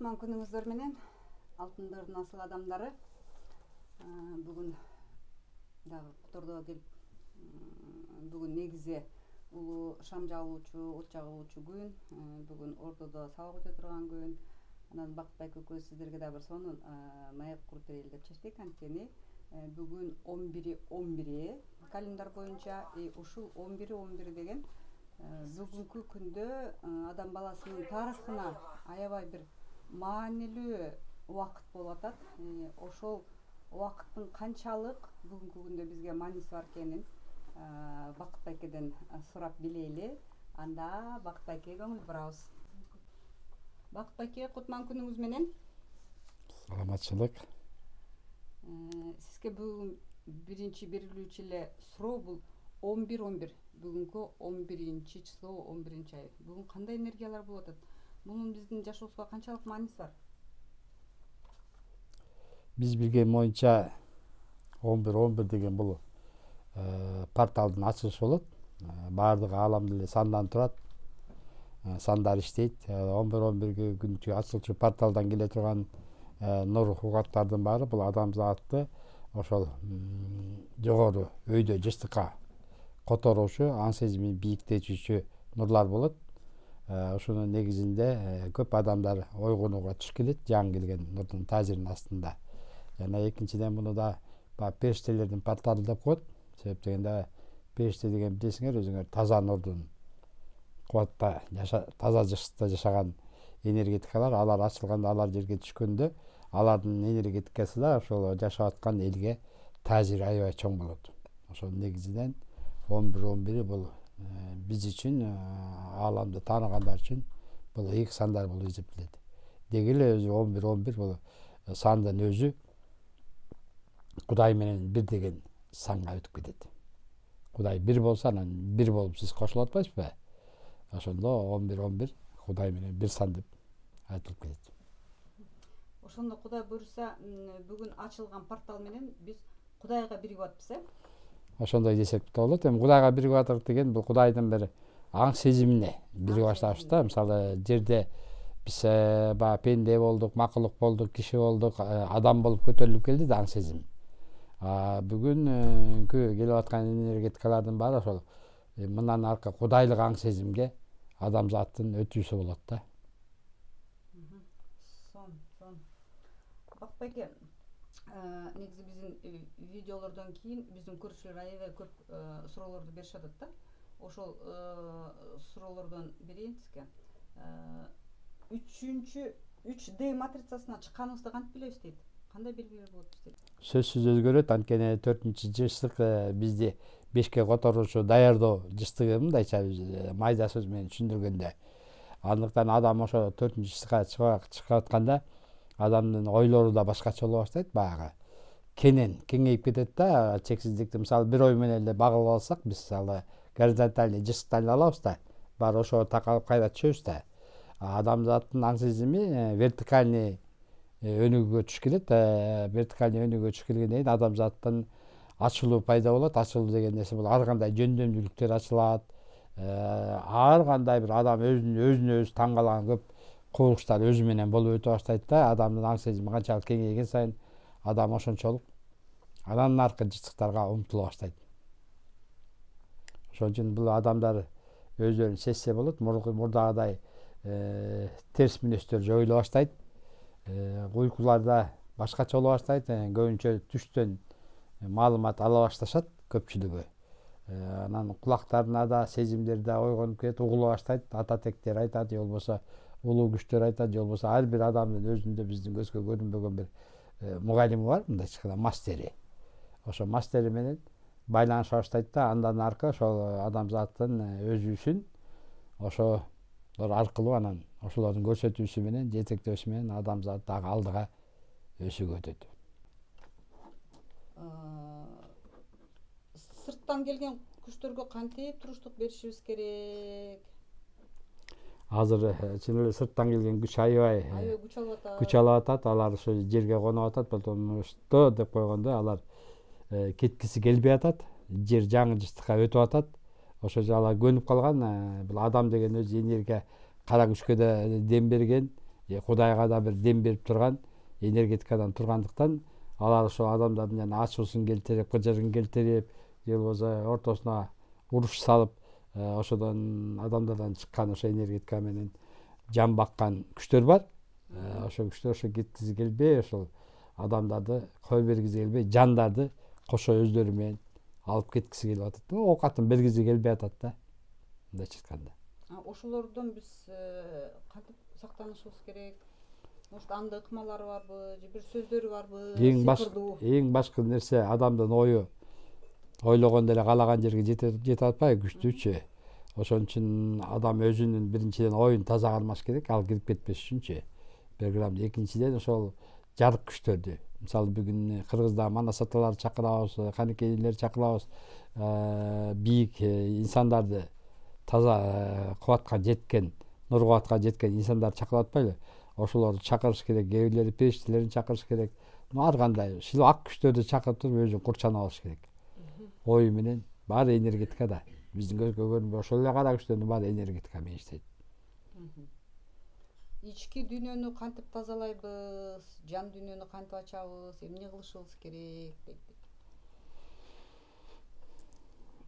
Кутман күнүңүздөр менен алтындардын асыл адамдары бүгүн дагы котордо келип бүгүн негизи улуу шам жагылуучу, от жагылуучу күн. Бүгүн Ордодо сабак өтө турган күн. Анан Бакытбек экөөбүз сиздерге да бир сонун маек куруп берели деп чечтик. Анткени бүгүн 11 календар боюнча ушул 11 деген бүгүнкү күндө адам баласынын тарыхына аябай бир маанилүү убакыт болуп атат. Ошол убакыттын канчалык бүгүнкү күндө бизге мааниси бар экенин Бакытбекеден сурап билели. Анда Бакытбекке көңүл бурабыз. Бакытбеке, кутман күнүңүз менен. Саламатчылык. Сизге бүгүн биринчи берилүүчү эле суроо бул 11 бүгүнкү 11 число 11 ай. Бүгүн кандай энергиялар болуп атат? Мунун биздин жашообузга канчалык мааниси бар? Биз билген боюнча 11 деген бул порталдын ачылышы болот. Баардык ааламда эле сандан турат. Сандар иштейт. 11 күнчү ачылчу порталдан келе турган нур кубаттардын баары бул адамзатты ошол жогору өйдө жыштыкка которуучу, аң сезимин бийиктетүүчү нурлар болот. Ошонун негизинде көп адамдар ойгонууга туш келет, жаңы келген нурдун таасиринин астында. Жана экинчиден муну да периштелердин порталы деп коет. Себеп дегенде периште деген билесиңер, өзүңөр таза нурдун кубатта таза жыштыкта жашаган энергетикалар, алар ачылганда, алар жерге түшкөндө алардын энергетикасы да ошол жашап аткан элге таасири аябай чоң болот. Ошол негизинен 11 бул биз үчүн, ааламды тааныгандар үчүн бул ыйык сандар болуп эсептелет. Деги эле өзү 11 бул сандын өзү Кудай менен бир деген санга өтүп кетет. Кудай бир болсо, анан бир болуп сиз кошулуп атпайсызбы? Ошондо 11 Кудай менен бир сан деп айтылып кетет. Ошондо Кудай буйрса, бүгүн ачылган портал менен биз Кудайга биригип атпыз, Ошондой десек да болот. Эми Кудайга биригип атат деген бул Кудайдын бир аң сезимине биригип башташпыз да. Мисалы жерде биз баягы пенде болдук, макулук болдук, киши болдук, адам болуп көтөрүлүп келди да аң сезим. Бүгүнкү келип аткан энергетикалардын баары ошол мындан аркы кудайлык аң сезимге адамзаттын өтүүсү болот да. Сон. Бакытбеке, негизи биздин видеолордон кийин биздин көрүүчүлөр аябай көп суроолорду беришип атат да. Ошол суроолордон берейин сизге. 3D матрицасына чыкканыбызды кантип билебиз дейт? Кандай белгилер болот дейт? Сөзсүз өзгөрөт. Анткени 4-жыштык бизди 5ке которуучу даярдоо жыштыгы мындайча майда сөз менен түшүндүргөндө. Андыктан адам ошо 4-жыштыкка чыгып атканда адамдын ойлору да башкача боло баштайт, баягы кеңейип кетет да, чексиздикти мисалы бир ой менен эле багып алсак, биз мисалы горизонтальный жыштыкты алабыз да, баары ошо такалып кайра түшөбүз да. Адамзаттын аң сезими вертикальный өнүгүүгө түшүп келет. Вертикальный өнүгүүгө түшүп келгенден кийин адамзаттын ачылуу пайда болот. Ачылуу деген нерсе бул ар кандай жөндөмдүүлүктөр ачылат. Ар кандай бир адам өзүнө өзү таң калган көп кубулуштар өзү менен болуп өтө баштайт да. Адамдын аң сезими канчалык кеңейген сайын адам ошончолук анан аркы жыштыктарга умтула баштайт. Ошон үчүн бул адамдар өздөрүн сезсе болот, мурдагыдай терс мүнөздөр жоюла баштайт. Уйкуларда башкача боло баштайт. Көбүнчө түштөн маалымат ала башташат көпчүлүгү. Анан кулактарына да сезимдер да ойгонуп кетет, угула баштайт. Ата тектер айтат, же болбосо улуу күчтөр айтат, же болбосо ар бир адамдын өзүндө биздин көзгө көрүнбөгөн бир мугалими бар, мындайча мастери. Ошо мастери менен байланыша баштайт да, андан аркы ошол адамзаттын өзүүсүн ошолор аркылуу анан ошолордун көрсөтүүсү менен, жетектөөсү менен адамзат дагы алдыга өсүп өтөт. Сырттан келген күчтөргө кантип туруштук беришибиз керек? Азыр чын эле сырттан келген күч аябай күч алып атат. Алар ошо жерге конуп атат, потом что деп койгондо алар кеткиси келбей атат. Жер жаңы жыштыкка өтүп атат. Ошо алар көнүп калган. Бул адам деген өзү энергия кара күчкө да дем берген, Кудайга да бир дем берип турган энергетикадан тургандыктан алар ошол адамдардын жана ачуусун келтирип, кыжырын келтирип, же болбосо ортосуна уруш салып, ошодон адамдардан чыккан ошо энергетика менен жан баккан күчтөр бар. Ошол күчтөр ошо кеткизи келбей, ошол адамдарды кое бергизи келбей, жандарды кошо өздөрү менен алып кеткиси келип атат. Оокатын бергизи келбей атат да. Мындайча айтканда. Ошолордон биз кантип сактанышыбыз керек? Может, анда ыкмалары барбы, же бир сөздөрү барбы? Эң башкы нерсе адамдын ою ойлогондо эле каалаган жерге жете атпайбы, күчтүүчү. Ошон үчүн адам өзүнүн биринчиден оюн таза кармаш керек, ал кирип кетпеш үчүнчү. Программа. Экинчиден ошол жарык күчтөрдү. Мисалы бүгүн Кыргызда манас аталарды чакырабыз, канекейлерди чакырабыз, бийик инсандарды, таза кубатка жеткен, нур кубатка жеткен инсандарды чакырып атпайлы? Ошолорду чакырыш керек, кээ бирлери периштелерин чакырыш керек. Ар кандай шило ак күчтөрдү чакырып туруп өзүн курчанып алыш керек. Ою менен баары энергетикада. Биздин көзгө көрүнбөй ошол эле кара күчтөрдүн баары энергетика менен иштейт. Ички дүйнөнү кантип тазалайбыз, жан дүйнөнү кантип ачабыз, эмне кылышыбыз керек дейт.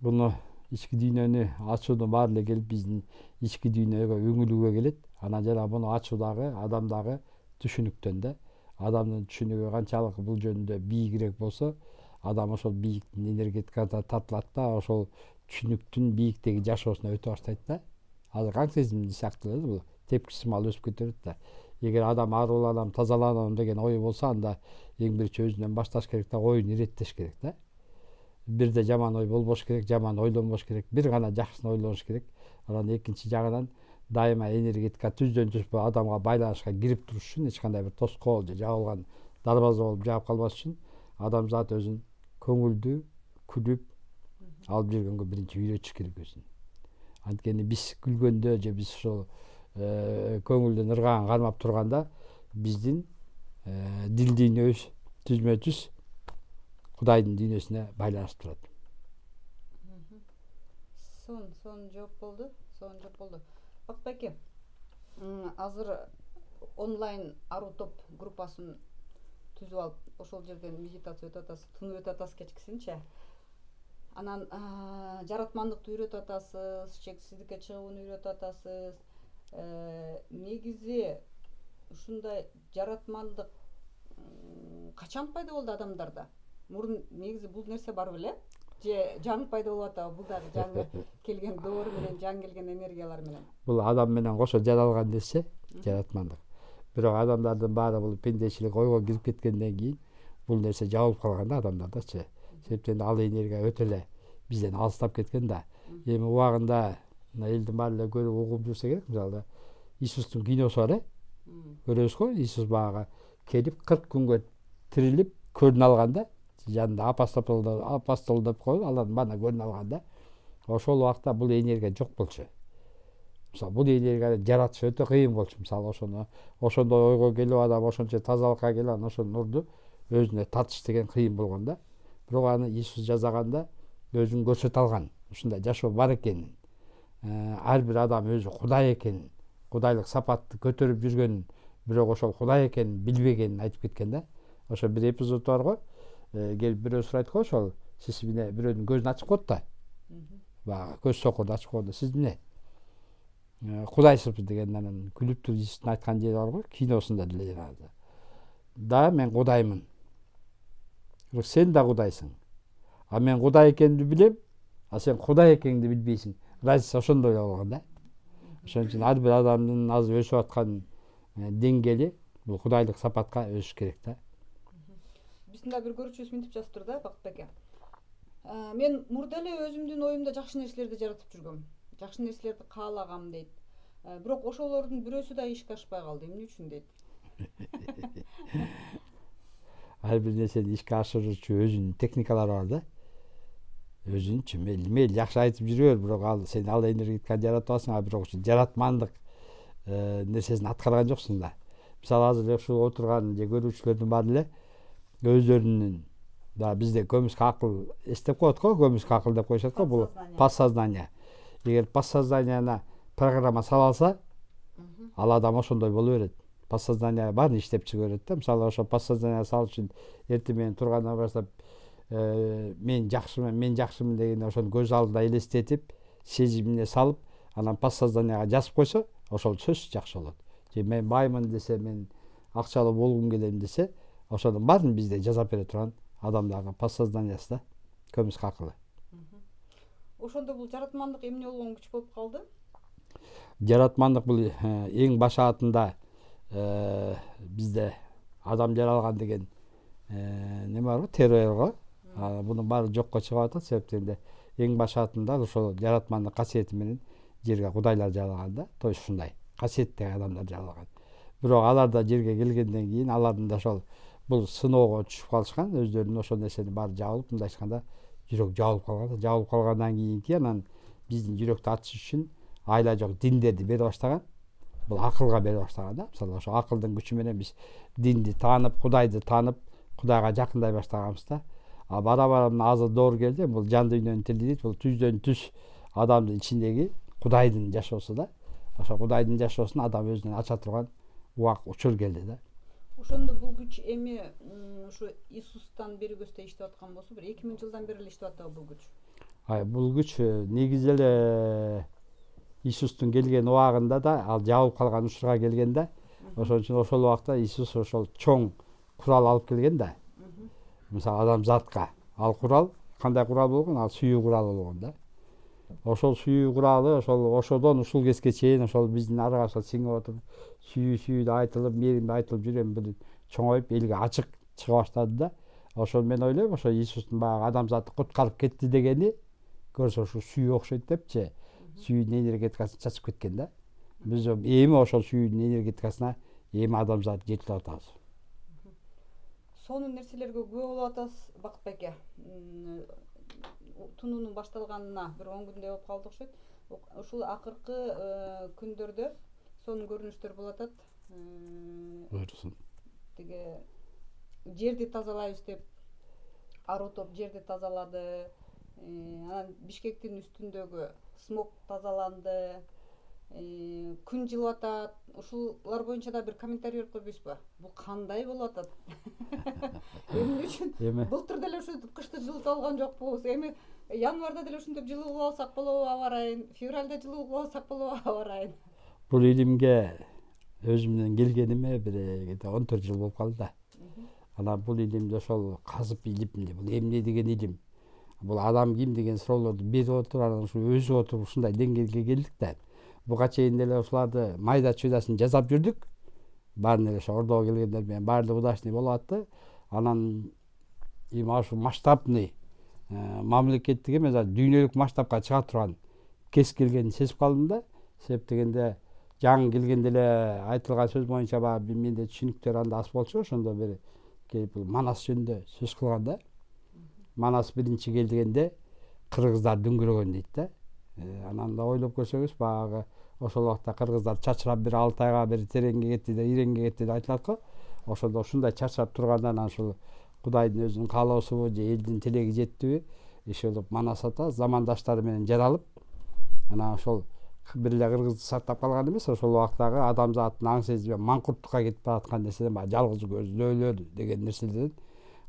Буну ички дүйнөнү ачуунун баары эле келип биздин ички дүйнөгө үңүлүүгө келет. Анан жана буну ачуудагы адамдагы түшүнүктөн да. Адамдын түшүнүгү канчалык бул жөнүндө бийигирээк болсо, адам ошол бийиктин энергетикасына тартылат да, ошол түшүнүктүн бийиктеги жашоосуна өтө баштайт да. Азыр каң сезим сыяктуу эле бул. Тепкичи маал өсүп кетет да. Эгер адам арууланам, тазаланам деген ою болсо, анда эң биринчи өзүнөн башташ керек да, оюн иреттеш керек да. Бирде жаман ой болбош керек, жаман ойлонбош керек, бир гана жакшысын ойлонуш керек. Анан экинчи жагынан дайыма энергетика түздөн түз адамга байланышка кирип туруш үчүн эч кандай бир тоскоол же жабылган дарбаза болуп жаап калбаш үчүн адамзат өзүн көңүлдүү, күлүп алып жүргөнгө биринчи үйрөтүш керек өзүн. Анткени биз күлгөндө же биз ошол көңүлдүн ыргагын кармап турганда биздин дил дүйнөбүз түзмө түз Кудайдын дүйнөсүнө байланышып турат. Son жооп болду. Бакбайке, азыр онлайн аруу топ группасын түзүп алып, ошол жерден медитация өтүп атасыз, тынып өтүп атасыз кечкисинче. Анан жаратмандыкты үйрөтүп атасыз, чексиздикке чыгууну үйрөтүп атасыз. Негизи ушундай жаратмандык качан пайда болду адамдарда? Мурун негизи бул нерсе бар беле? Же жаңы пайда болуп атабы? Бул дагы жаңы келген доор менен, жаңы келген энергиялар менен. Бул адам менен кошо жаралган нерсе, жаратмандык. Бирок адамдардын баары бул пендечилик ойго кирип кеткенден кийин бул нерсе жабылып калган да адамдардачы. Себептен ал энергия өтө эле бизден алыстап кеткен да. Эми убагында элдин баары эле көрүп угуп жүрсө керек. Мисалы Иисустун киносу бар, көрөбүз го, Иисус багы келип 40 күнгө тирилип көрүнө алганда, жанында апостол деп коюп, алардын баарына көрүнө алганда, ошол убакта бул энергия жок болчу. Мисалы бул энергияны жаратыш өтө кыйын болчу. Мисалы ошондой ойго келип адам ошончо тазалыкка келип анан ошол нурду өзүнө тартыш деген кыйын болгон да. Бирок аны Иисус жасаганда өзүн көрсөтө алган. Ушундай жашоо бар экенин, ар бир адам өзү Кудай экенин, кудайлык сапатты көтөрүп жүргөнүн, бирок ошол Кудай экенин билбегенин айтып кеткен да. Ошо бир эпизод бар го. Келип бирөө сурайт го, ошол сиз эмне бирөөнүн көзүн ачып коет да. Баягы көз сокурду ачып койгондо сиз эмне Кудайсызбы деген анан күлүп туруп Иисустун айткан жери бар го, киносунда деле жанагы. Да, мен Кудаймын. Бирок сен да Кудайсың. А мен Кудай экенимди билем, а сен Кудай экениңди билбейсиң. Разница ошондой эле болгон да. Ошон үчүн ар бир адамдын азыр өсүп аткан деңгээли бул кудайлык сапатка өсүш керек да. Биздин да бир көрүүчүбүз мынтип жазыптыр да, Бакытбеке. Мен мурда эле өзүмдүн оюмда жакшы нерселерди жаратып жүргөм. Жакшы нерселерди каалагам дейт. Бирок ошолордун бирөөсү да ишке ашпай калды. Эмне үчүн дейт? Ар бир нерсени ишке ашыруучу өзүнүн техникалары бар да. Өзүнчү мейли жакшы айтып жүрөр, бирок сен ал энергетиканы жаратып алсың, бирок ошо жаратмандык нерсесин аткарган жоксуң да. Мисалы азыр ушул отурган же көрүүчүлөрдүн баары эле өздөрүнүн да бизде көмүскө акыл эстеп коет го, көмүскө акыл деп коюшат го, бул подсознание. Эгер подсознанияна программа сала алса, ал адам ошондой боло берет. подсознание баарын иштеп чыгырат да. Мисалы ошо подсознание салыш үчүн эртең менен тургандан баштап мен жакшымын деген ошону көз алдына элестетип, сезимине салып, анан подсознаниега жазып койсо, ошол сөзсүз жакшы болот. Же мен баймын десе, мен акчалуу болгум келем десе, ошонун баарын бизде жазап бере турган адамдардын подсознаниясы да, көмүскө акылы. Ошондо бул жаратмандык эмне болгон күч болуп калды? Жаратмандык бул эң башаатында бизде адам жаралган деген неме бар го, теория го. Бунун баары жокко чыгып атат, себептен эң башаатында ошол жаратмандык касиети менен жерге кудайлар жаралган да, то есть ушундай касиеттеги адамдар жаралган. Бирок алар да жерге келгенден кийин алардын да ошол бул сыноого түшүп калышкан, өздөрүнүн ошол нерсени баары жабылып, мындай айтканда жүрөк жабылып калган да. Жабылып калгандан кийинки анан биздин жүрөктү ачыш үчүн айла жок диндерди бере баштаган. Бул акылга бере баштаган да. Мисалы ошо акылдын күчү менен биз динди таанып, Кудайды таанып, Кудайга жакындай баштаганбыз да. Бара азыр доор келди, бул жан дүйнөнүн тили дейт, бул түздөн түз адамдын ичиндеги Кудайдын жашоосу да. Ошо Кудайдын жашоосун адам өзүнөн ача турган убак учур келди да. Ошондо бул күч эми ушу Иисустан берүүгөстө иштеп аткан болсо, бир 2000 жылдан бери эле иштеп атабы бул күч? Бул күч негизи эле Иисустун келген убагында да, ал жабылып калган учурга келген да. Ошон үчүн ошол убакта Иисус ошол чоң курал алып келген да. Мисалы адамзатка ал курал кандай курал болгон? Ал сүйүү куралы болгон да. Ошол сүйүү куралы ошодон ушул кезге чейин ошол биздин арага сиңип отуруп, сүйүү айтылып, мээрим айтылып жүргөн бир чоңоюп, элге ачык чыга баштады да. Ошол мен ойлойм, ошо Иисустун баягы адамзатты куткарып кетти дегени көрсө ушу сүйүү окшойт депчи. Сүйүүнүн энергетикасын чачып кеткен да. Биз эми ошол сүйүүнүн энергетикасына эми адамзат жетип атабыз. Сонун нерселерге күбө болуп атасыз, Бакыт байке. Тунуунун башталганына бир 10 күндөй болуп калды окшойт. Ушул акыркы күндөрдө сонун көрүнүштөр болуп атат. Буйрусун. Тиги жерди тазалайбыз деп аруу топ жерди тазалады. Анан Бишкектин үстүндөгү смог тазаланды. Күн жылып атат. Ушулар боюнча да бир комментарий берип койбойсузбу? Бул кандай болуп атат? Эмне үчүн? Былтыр деле ушинтип кышты жылытып алган жокпуз. Эми январда деле ушинтип жылуу кылып алсак болобу аба ырайын? Февралда жылуу кылып алсак болобу аба ырайын? Бул илимге өзүмдөн келгениме бир 14 жыл болуп калды да. Анан бул илимди ошол казып илимди. Бул эмне деген илим? Бул адам ким деген суроолорду берип отуруп, анан ушу өзү отуруп ушундай деңгээлге келдик да. Буга чейин деле ушуларды майда чуйдасын жасап жүрдүк. Баарын эле ошо ордого келгендер менен баары эле удачный болуп атты. Анан эми ушу масштабный мамлекеттик эмес, дүйнөлүк масштабка чыга турган кез келгенин сезип калдым да. Себеп дегенде жаңы келгенде эле айтылган сөз боюнча баягы менде түшүнүктөр анда аз болчу, ошондо бир келип Манас жөнүндө сөз кылган да. Манас биринчи келгенде кыргыздар дүңгүрөгөн дейт да. Анан да ойлоп көрсөңүз, баягы ошол убакта кыргыздар чачырап бир Алтайга бир тереңге кетти де, иреңге кетти деп айтылат го. Ошондо ушундай чачырап тургандан ушул Кудайдын өзүнүн каалоосубу же элдин тилеги жеттиби, ишелеп Манас ата замандаштары менен жаралып, анан ошол бир эле кыргызды сактап калган эмес, ошол убактагы адамзаттын аң сезими маңкурттукка кетип бараткан нерседен, баягы жалгыз көздүүлөр деген нерседен,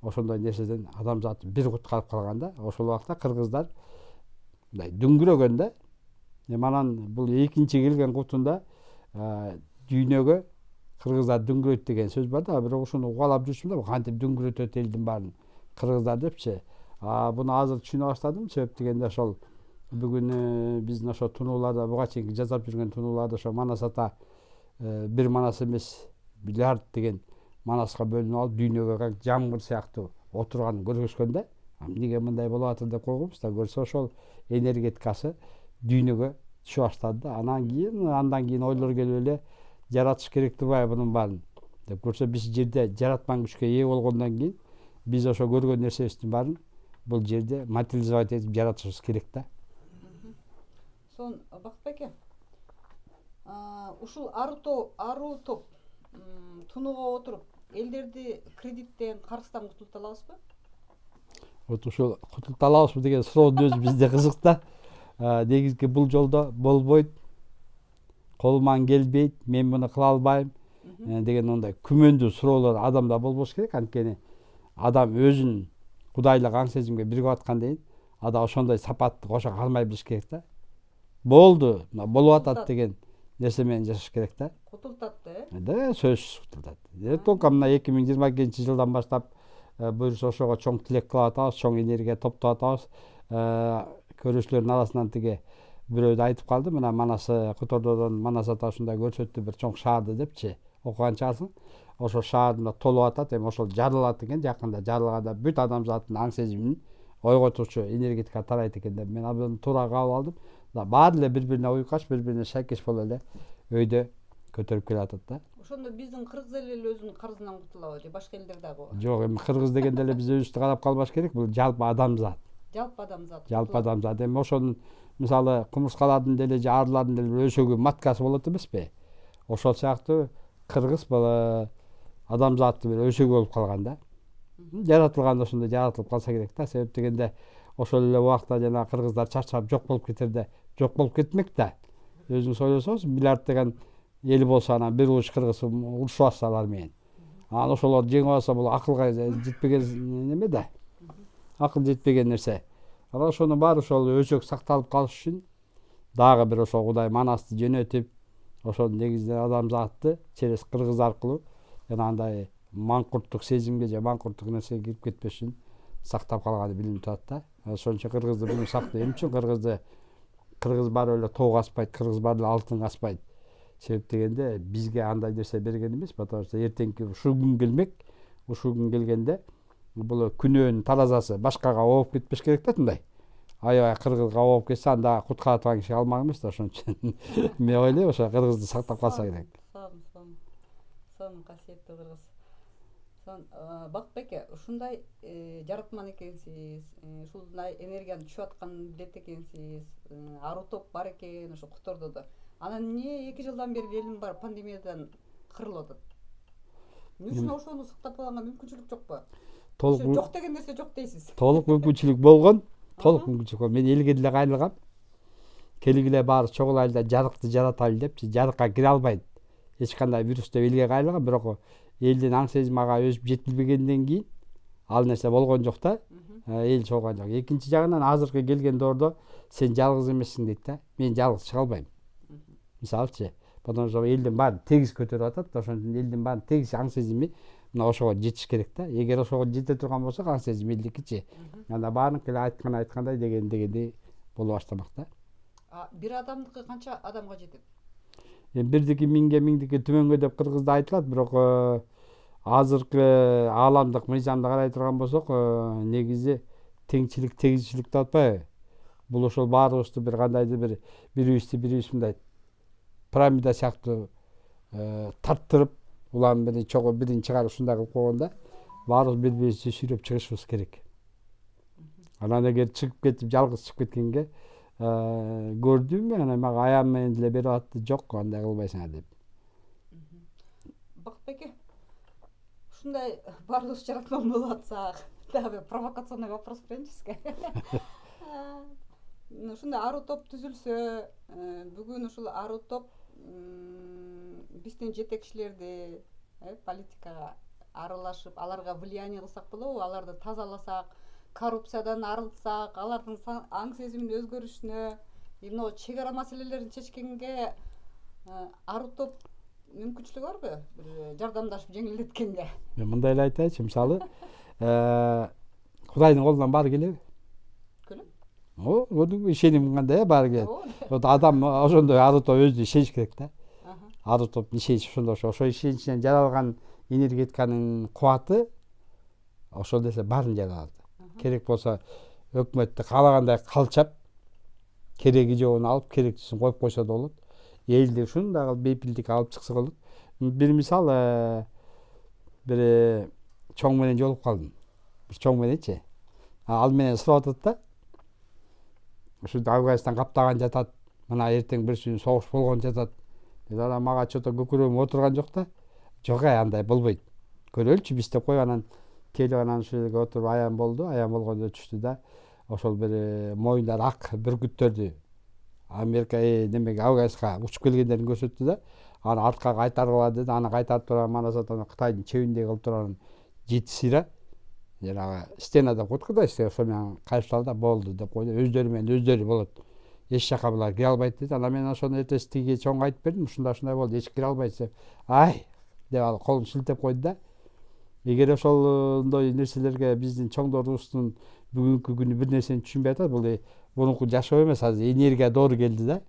ошондой нерседен адамзатты бир куткарып калган да. Ошол убакта кыргыздар мындай дүңгүрөгөн да. Анан бул экинчи келген кутунда дүйнөгө кыргыздар дүңгүрөйт деген сөз бар да. Бирок ушуну угалап жүрчүмүн да, кантип дүңгүрөтөт элдин баарын кыргыздар депчи. Буну азыр түшүнө баштадым. Себеп дегенде ошол бүгүн биздин ошо тунууларда, буга чейинки жазап жүргөн тунууларда ошо Манас ата бир Манас эмес, миллиард деген Манаска бөлүнүп алып, дүйнөгө как жамгыр сыяктуу отурганын көргөзгөн да. Эмнеге мындай болуп атыр деп койгонбуз да, көрсө ошол энергетикасы дүйнөгө түшө баштады да. Андан кийин ойлор келип эле жаратыш керек турбайбы бунун баарын деп көрсө, биз жерде жаратман күчкө ээ болгондон кийин биз ошо көргөн нерсебиздин баарын бул жерде материализовать этип жаратышыбыз керек да. Сон Бакыт байке, ушул аруу топ тунууга отуруп элдерди кредиттен, карыздан кутулта алабызбы? Вот ушул кутулта алабызбы деген суроонун өзү бизде кызык да. Негизги бул жолдо болбойт, колуман келбейт, мен муну кыла албайм, деген ондай күмөндүү суроолор адамда болбош керек. Анткени адам өзүн кудайлык аң сезимге биргип аткандан кийин ада ошондой сапаттык ошо калмай билиш керек да. Болду, болуп атат деген нерсе менен жашаш керек да. Кутултат да? Да, сөзсүз кутултат. Только мына 2022-жылдан баштап буюрса ошого чоң тилек кылып атабыз, чоң энергия топтоп атабыз. Көрүүчүлөрдүн арасынан тиги бирөөдө айтып калды, мына Манас Котордодон Манас ата ушундай көрсөттү бир чоң шаарды депчи. Окуганчасың. Ошол шаардында толуп атат, эми ошол жарылат экен, жакында жарылганда бүт адамзаттын аң сезимин ойготуучу энергетика тарайт экен деп мен абдан туура кабыл алдым. Баары эле бири-бирине уюкаш, бири-бирине шайкеш боло эле өйдө көтөрүп келе атат да. Ошондо биздин кыргыз эли эле өзүнүн карызынан кутулабы же башка элдер дагы? Жок, эми кыргыз дегенде эле биз өзүбүздү карап калбаш керек. Бул жалпы адамзат. Жалпы адамзат. Жалпы адамзат. Эми ошонун мисалы кумурскалардын деле же арылардын деле бир өсөгү маткасы болот эмеспи? Ошол сыяктуу кыргыз бала адамзаттын бир өсөгү болуп калган да. Жаратылганда ошондой жаратылып калса керек да. Себеп дегенде ошол эле убакта жана кыргыздар чарчап жок болуп кетерде жок болуп кетмек да. Өзүңүз ойлосоңуз, миллиарддаган эл болсо анан бир уруш кыргыз урушуп атса алар менен. Анан ошолор жеңип алса бул акылга жетпеген неме да. Акыл жетпеген нерсе. Анан ошонун баары ошол өсөк сакталып калыш үчүн дагы бир ошол Кудай Манасты жөнөтүп, ошол негизинен адамзатты через кыргыз аркылуу жанагындай маңкурттук сезимге же маңкурттук нерсеге кирип кетпеш үчүн сактап калганы билинип турат да. Ошон үчүн кыргызды бүгүн сактоо. Эмне үчүн кыргыз баары эле тоого аспайт, кыргыз баары эле алтынга аспайт. Себеп дегенде бизге андай нерсе берген эмес, потому что эртеңки ушул күн келмек, ушул күн келгенде бул күнөөнүн таразасы башкага ооп кетпеш керек да мындай. Аябай кыргызга ооп кетсе анда куткара турган киши калмак эмес да. Ошон үчүн мен ойлойм ошо кыргызды сактап калса керек. Сон касиеттүү кыргыз. Бакытбеке, ушундай жаратман экенсиз, ушундай энергияны түшүп атканын билет экенсиз, аруу топ бар экен ошо Котордодо. Анан эмне 2 жылдан бери элим бар пандемиядан кырылып атат? Эмне үчүн ошону сактап калганга мүмкүнчүлүк жокпу? Жок деген нерсе жок дейсиз. Толук мүмкүнчүлүк болгон. Мен элге деле кайрылгам. Келгиле баары чогулайлы да жарыкты жаратайлы депчи, жарыкка кире албайт. Эч кандай вирус деп элге кайрылгам, бирок элдин аң сезими ага өсүп жетилбегенден кийин ал нерсе болгон жок да. Эл чогулган жок. Экинчи жагынан азыркы келген доордо сен жалгыз эмессиң дейт да. Мен жалгыз чыга албайм. Мисалычы, потому что элдин баары тегиз көтөрүп атат, ошон үчүн элдин баары тегиз аң сезими мына ошого жетиш керек да. Эгер ошого жете турган болсо аң сезим элдикичи. Анда баарыныкы эле айткандай дегендей боло баштамак да. Бир адамдыкы канча адамга жетет? Бирдики миңге, миңдики түмөнгө деп кыргызда айтылат, бирок азыркы ааламдык мыйзамды карай турган болсок, негизи теңчилик, тегизчилик деп атпайбы? Бул ошол баарыбызды бир кандайдыр бир бирибиз мындай пирамида сыяктуу тарттырып, улам бирин чогуу бирин чыгарып ушундай кылып койгондо баарыбыз бири-бирибизди сүйрөп чыгышыбыз керек. Анан эгер чыгып кетип, жалгыз чыгып кеткенге көрдүм, анан мага аям менен деле берип атты, жок, андай кылбайсыңар деп. Бакытбеке, ушундай баарыбыз жаратман болуп атсак, дагы провокационный вопрос берейинчи сизге. Ушундай аруу топ түзүлсө, бүгүн ушул аруу топ биздин жетекчилерди политикага аралашып, аларга влияние кылсак болобу, аларды тазаласак, коррупциядан арылтсак, алардын аң сезиминин өзгөрүшүнө, мына чек ара маселелерин чечкенге аруу топ мүмкүнчүлүгү барбы? Бир жардамдашып жеңилдеткенге. Мен мындай эле айтайынчы, мисалы, Кудайдын колунан баары келеби? Көрдүңбү, ишеним кандай баары келет. Адам ошондой аруу топ өзүнө ишениш керек да. Аруу топ ишенич ошо ишеничинен жаралган энергетиканын кубаты ошол нерсе баарын жаралат. Керек болсо өкмөттү каалагандай калчап, кереги жогун алып, керектүүсүн коюп койсо да болот. Элди ушундай кылып бейпилдикке алып чыкса болот. Бир мисал, бир чоң менен жолугуп калдым. Бир чоң мененчи. Ал менен сурап атат да. Ушунда Афганистан каптаган жатат, мына эртең бир сүрүн согуш болгон жатат. Анан мага чото көкүрөгүм отурган жок да. Жок, андай болбойт. Көрөлүчү биз деп коюп анан келип анан ушул жерге отуруп аян болду. Аян болгондо түштү да. Ошол бир моюндары ак бүркүттөрдү Америка немеге Афганистанга учуп келгендерин көрсөттү да. аны артка кайтаргыла деди. Аны кайтарып турган Манас ата Кытайдын чебинде кылып турган 7 сыйра жанагы стенада коткуда ошо менен кайрып да болду деп койду. Өздөрү менен өздөрү болот. Эч жака булар кире албайт деди. Анан мен ошону эртеси тиги чоңго айтып бердим. Ушундай болду. Эч кире албайт деп. Ай деп ал колун шилтеп койду да. Эгер ошондой нерселерге биздин чоңдорубуздун бүгүнкү күнү бир нерсени түшүнбөй атат, бул мунуку жашоо эмес, азыр энергия доору келди да.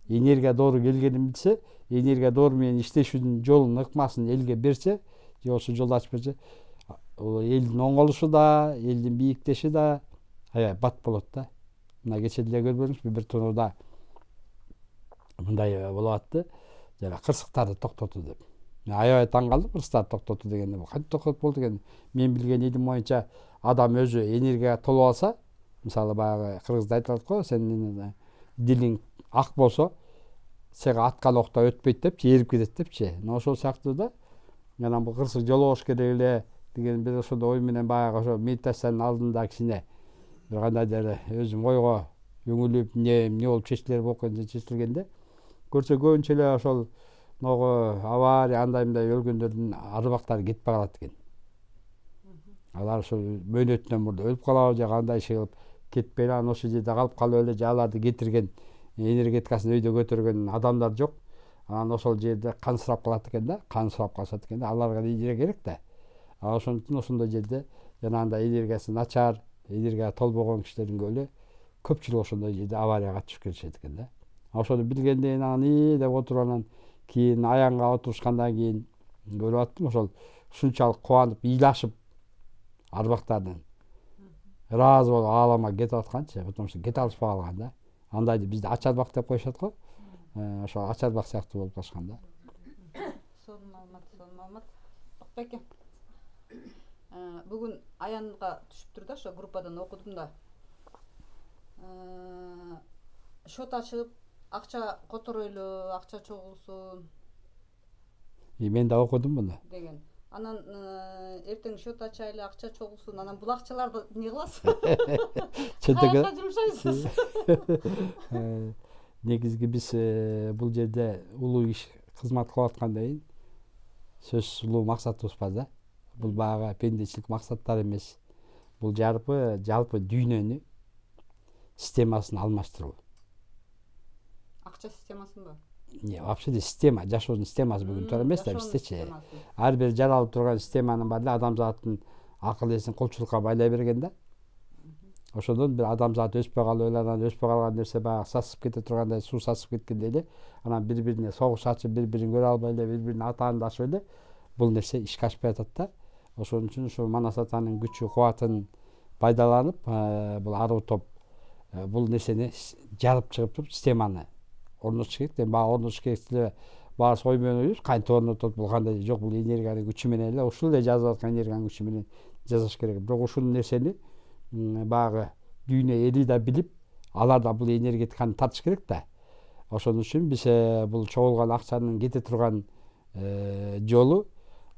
Энергия доору келгенин билсе, энергия доору менен иштешүүнүн жолун, ыкмасын элге берсе, же ошол жолду ачып берсе, элдин оңолушу да, элдин бийиктеши да аябай бат болот да. Мына кече деле көрбөдүңүзбү, бир туурда мындай болуп атты. Жана кырсыктарды токтотуу деп. Мен аябай таң калдым, кырсыктарды токтотуу дегенде. Кантип токтотуп болду деген? Мен билген илим боюнча адам өзү энергияга толуп алса, мисалы баягы кыргызда айтылат го, сенин дилиң ак болсо, сага аткан окто өтпөйт депчи, эрип кетет депчи. Ошол сыяктуу да. Анан бул кырсык жолобош керек эле деген бир ошондой ой менен баягы ошо медитациянын алдында кичине бир кандайдыр өзүм ойго үңүлүп, эмне болуп чечилер болуп чечилгенде көрсө көбүнчө эле ошол могу авария андай мындай өлгөндөрдүн арбактары кетип калат экен. Алар ошо мөөнөтүнөн мурда өлүп калабы же кандай иши кылып кетпей эле ошол жерде калып калып эле же аларды кетирген энергетикасын өйдө көтөргөн адамдар жок. Анан ошол жерде кансырап калат экен да, кансырап калышат экен да. Аларга энергия керек да. Ошон үчүн ошондой жерде жанагындай энергиясы начар, энергия толбогон кишилердин эле көпчүлүгү ошондой жерде аварияга түшүп кетишет экен да. Ошону билгенден кийин анан деп отуруп анан кийин аянга отурушкандан кийин көрүп аттым, ошол ушунчалык кубанып, ыйлашып арбактардан ыраазы болуп аалама кетип атканчы, потому что кете алышпай калган да. Андайды бизде ачарбак деп коюшат го. Ошо ачарбак сыяктуу болуп калышкан да. Сонун маалымат. Акбеке. Бүгүн аянга түшүптүр да, ошо группадан окудум да. Шот ачып, акча которойлу, акча чогулсун. Мен да окудум муну Деген. Анан эртең шот ачайлы, акча чогулсун. Анан бул акчаларды эмне кыласыз? Каяка жумшайсыз? Негизги биз бул жерде улуу иш кызмат кылып аткандан кийин сөзсүз улуу максатыбыз бар да. Бул баягы пендечилик максаттар эмес. Бул жалпы дүйнөнү системасын алмаштыруу. Акча системасынбы? Вообще система, жашоонун системасы бүгүн туура эмес да биздечи. Ар бир жаралып турган системанын баары адамзаттын акыл эсин кулчулукка байлай берген да. Ошондон бир адамзат өспөй калып эле, анан өспөй калган нерсе баягы сасып кете тургандай, суу сасып кеткендей эле, анан бири-бирине согуш ачып, бири-бирин көрө албай эле, бири-бирин атаандашып эле бул нерсе ишке ашпай атат да. Ошон үчүн ушу Манас атанын күчү, кубатын пайдаланып, бул аруу топ бул нерсени жарып чыгып туруп системаны орнотуш керек. Баягы орнотуш керек деле баарыбыз ой менен ойлойбуз. Кантип орнотот, бул кандай? Жок, бул энергиянын күчү менен эле, ушул эле жазып аткан энергиянын күчү менен жасаш керек. Бирок ушул нерсени баягы дүйнө эли да билип, алар да бул энергетиканы тартыш керек да. Ошон үчүн биз бул чогулган акчанын кете турган жолу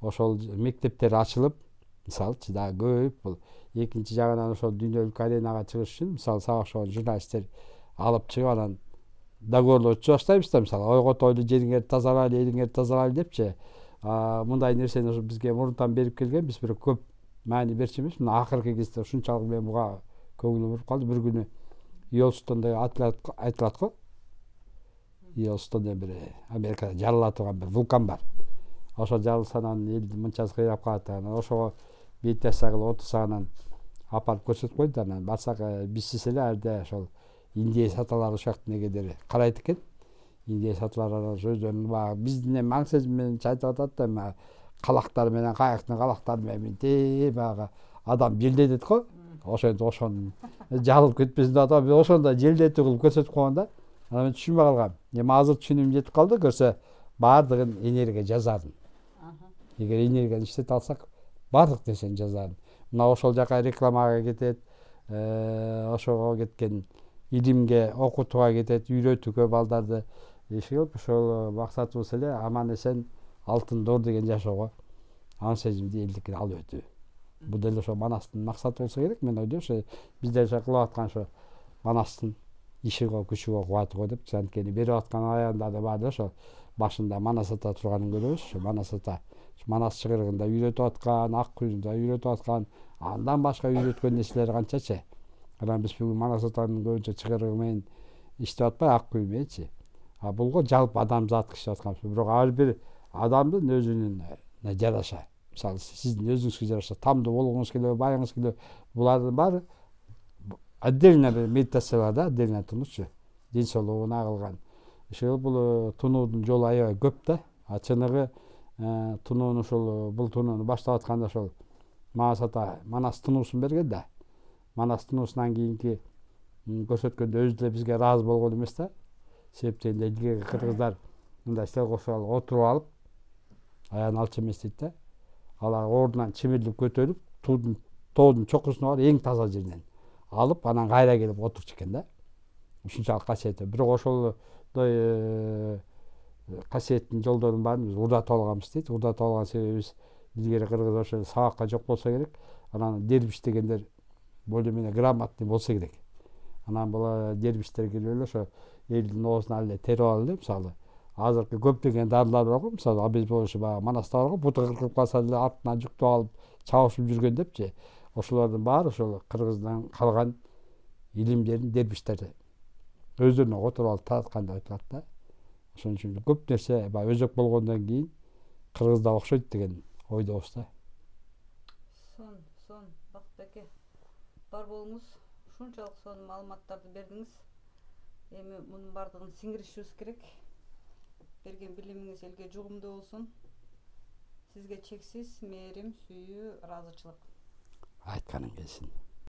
ошол мектептер ачылып, мисалычы да көбөйүп, бул экинчи жагынан ошол дүйнөлүк аренага чыгыш үчүн мисалы сага окшогон журналисттер алып чыгып анан договорлор түзүп баштайбыз да, мисалы ойготойлу жериңерди тазалайлы, элиңерди тазалайлы депчи. Мындай нерсени ошо бизге мурунтан берип келген, биз бирок көп маани берчү эмес. Мына акыркы кезде ушунчалык мен буга көңүлүм буруп калды. Бир күнү Йеллстоунда айтылат го. Йеллстоунда бир Америкада жарыла турган бир вулкан бар. Ошо жарылса анан элдин мынчасы кыйрап калат. Анан ошого медитация кылып отурсак анан апарып көрсөтүп койду. Анан барсак бизсиз эле арда ошол Индия саталары ушактын эгедери карайт экен. Индия саталары сөздөрүн баягы биздин эми аң сезим менен айтып атат да, калактар менен кайыктын калактары менен баягы адам желдетет го. Ошону жалып кетпесин деп атам. Ошондой желдетүү кылып көрсөтүп койгон да. Анан мен түшүнбөй калгам. Эми азыр түшүнүм жетип калды, көрсө баардыгын энергия жазарын. Эгер энергияны иштете алсак, баардык нерсени жазарын. Мына ошол жака рекламага кетет, ошого кеткен илимге, окутууга кетет, үйрөтүүгө балдарды иш кылып, ошол максатыбыз эле аман эсен алтын доор деген жашоого аң сезимди элдикине алып өтүү. Бул деле ошо Манастын максаты болсо керек. Мен ойлойм, ошо биздер кылып аткан ошо Манастын иши го, күчү го, кубаты го деп, анткени берип аткан аяндар да бар да, ошо башында Манас ата турганын көрөбүз. Манас ата Манас чыгырыгында үйрөтүп аткан, ак күйүндө үйрөтүп аткан, андан башка үйрөткөн нерселер канчачы. Анан биз бүгүн Манас атанын көбүнчө чыгырыгы менен иштеп атпай, ак күй мененчи. Булго жалпы адамзат иштеп атканбыз. Бирок ар бир адамдын өзүнүн жараша. Мисалы сиздин өзүңүзгө жараша тамдуу болгуңуз келеби, байыңыз келеби, булардын баары отдельно бир медитациялар да, отдельно тунучу. Ден соолугуна кылган. Ошол бул тунуудун жолу аябай көп да. Чыныгы тунууну ушул бул тунууну баштап атканда ошол Манас ата Манас тунуусун берген да. Манас тунуусунан кийинки көрсөткөндө өзү деле бизге ыраазы болгон эмес да. Себептен илгерки кыргыздар мындай сел кошуп отуруп алып, аягын алчу эмес дейт да. Алар ордунан чимирилип көтөрүп, тоодун чокусуна барып эң таза жеринен алып, анан кайра келип отурчу экен да. Ушунчалык касиети. Бирок ошолдой касиеттин жолдордун баарын биз урдатып алганбыз дейт. Урдатып алган себебибиз илгери кыргыз ошо сабакка жок болсо керек. Анан дербиш дегендер более менее грамотный болсо керек. Анан бул дербиштер келип эле ошо элдин оозуна эле терип алып эле, мисалы азыркы көптөгөн дарылар бар го, мисалы обезболивающий баягы Манаста бар го, буту кыркылып калса деле артынан жүктүп алып чабышып жүргөн депчи. Ошолордун баары ошол кыргыздан калган илимдерин дербиштер өздөрүнө которуп алып тараткан деп айтылат да. Ошон үчүн көп нерсе баягы өзөк болгондон кийин кыргызда окшойт деген ойдобуз да. Сон Бакыт аке, бар болуңуз. Ушунчалык сонун маалыматтарды бердиңиз. Эми мунун бардыгын сиңиришибиз керек. Берген билимиңиз элге жугумдуу болсун. Сизге чексиз мээрим, сүйүү, ыраазычылык. Айтканың келсин.